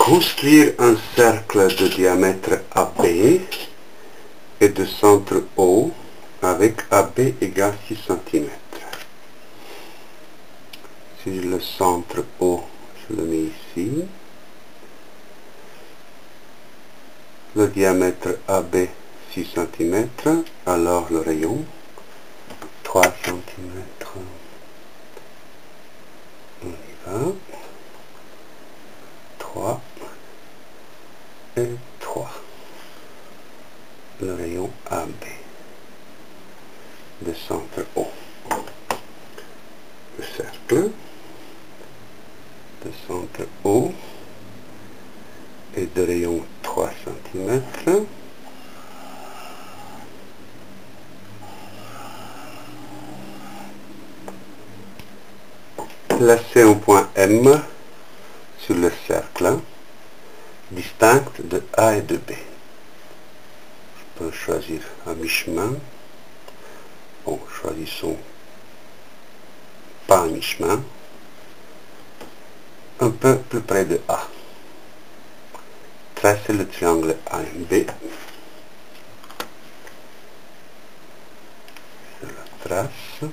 Construire un cercle de diamètre AB et de centre O avec AB égale 6 cm. Si le centre O, je le mets ici. Le diamètre AB 6 cm, alors le rayon 3 cm. On y va. 3 et 3. Le rayon AB de centre O. Le cercle de centre O et de rayon 3 cm. Placez un point M sur le cercle, distinct de A et de B. Je peux choisir à mi-chemin. Bon, choisissons pas à mi-chemin. Un peu plus près de A. Tracez le triangle AMB. Je le trace.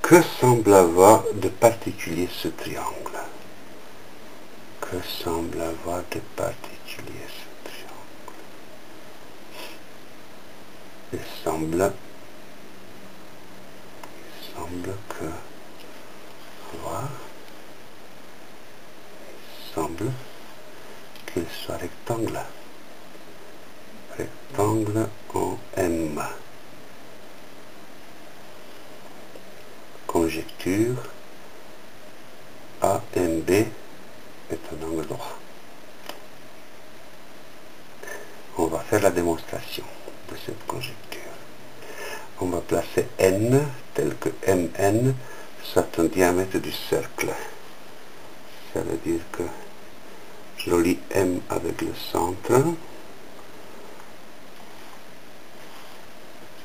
Que semble avoir de particulier ce triangle? Que semble avoir de particulier ce triangle? Il semble que voir. Il semble qu'il soit rectangle. Rectangle en M. Conjecture AMB est un angle droit. On va faire la démonstration de cette conjecture. On va placer N tel que MN soit un diamètre du cercle. Ça veut dire que je relie M avec le centre.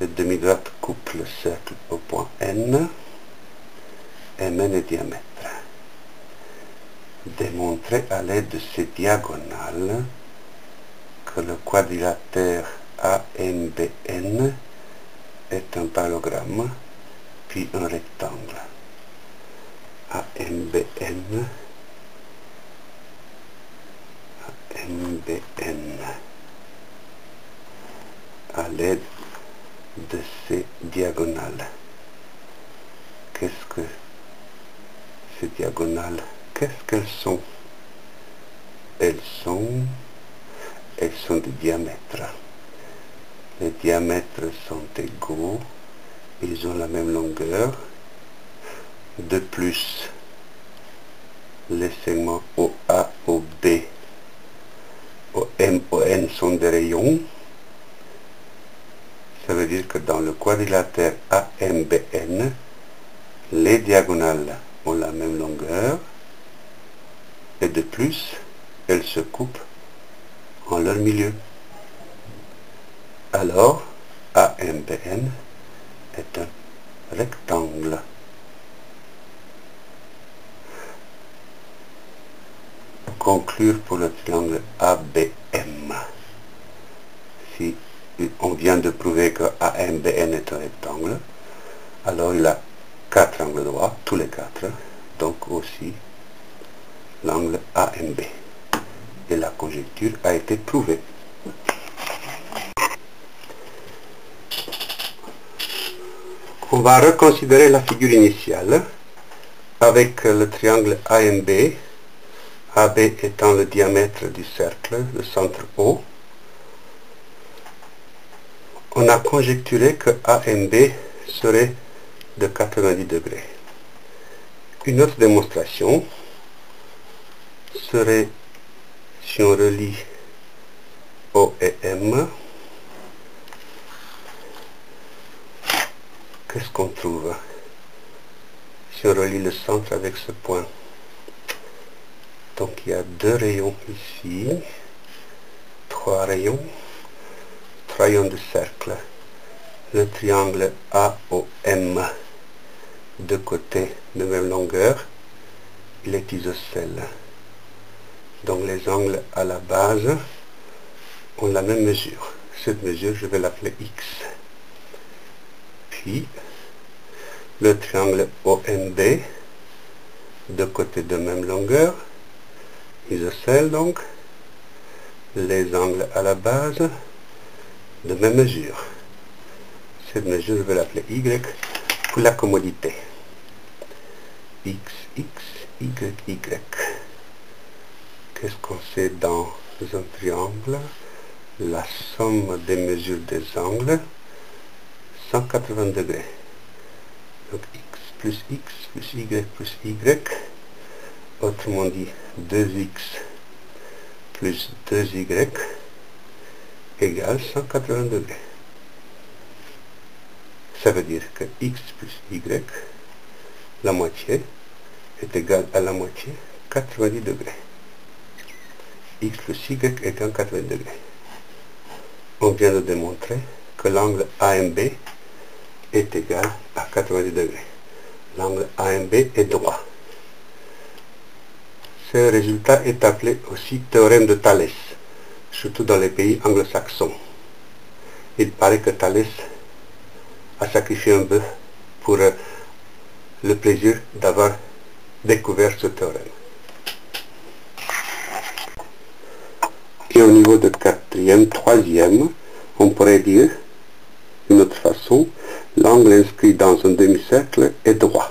Le demi-droite coupe le cercle au point N. MN est diamètre. Démontrer à l'aide de ces diagonales que le quadrilatère AMBN est un parallélogramme, puis un rectangle. AMBN à l'aide de ces diagonales. Qu'est-ce que ces diagonales? Qu'est-ce qu'elles sont? Elles sont des diamètres. Les diamètres sont égaux, ils ont la même longueur. De plus, les segments OA, OB, OM, ON sont des rayons. Ça veut dire que dans le quadrilatère AMBN, les diagonales ont la même longueur et de plus, elles se coupent en leur milieu. Alors, AMBN est un rectangle. Conclure pour le triangle ABM. Si on vient de prouver que AMBN est un rectangle, alors il a 4 angles droits, tous les 4, donc aussi l'angle AMB. Et la conjecture a été prouvée. On va reconsidérer la figure initiale avec le triangle AMB, AB étant le diamètre du cercle, le centre O. On a conjecturé que AMB serait de 90 degrés. Une autre démonstration serait si on relie O et M. Qu'est-ce qu'on trouve si on relie le centre avec ce point? Donc il y a 2 rayons ici, 3 rayons, 3 rayons de cercle. Le triangle AOM deux côtés de même longueur, il est isocèle. Donc les angles à la base ont la même mesure. Cette mesure, je vais l'appeler X. Puis, le triangle ONB, deux côtés de même longueur, isocèle donc, les angles à la base de même mesure. Cette mesure, je vais l'appeler Y pour la commodité. X, X, Y, Y. Qu'est-ce qu'on sait dans un triangle? La somme des mesures des angles, 180 degrés. Donc X plus Y plus Y, autrement dit 2X plus 2Y égale 180 degrés. Ça veut dire que X plus Y, la moitié, est égal à la moitié, 90 degrés. X plus Y égale 80 degrés. On vient de démontrer que l'angle AMB est égal à 90 degrés. L'angle AMB est droit. Ce résultat est appelé aussi théorème de Thalès, surtout dans les pays anglo-saxons. Il paraît que Thalès a sacrifié un bœuf pour le plaisir d'avoir découvert ce théorème. Et au niveau de quatrième, troisième, on pourrait dire, d'une autre façon, l'angle inscrit dans un demi-cercle est droit.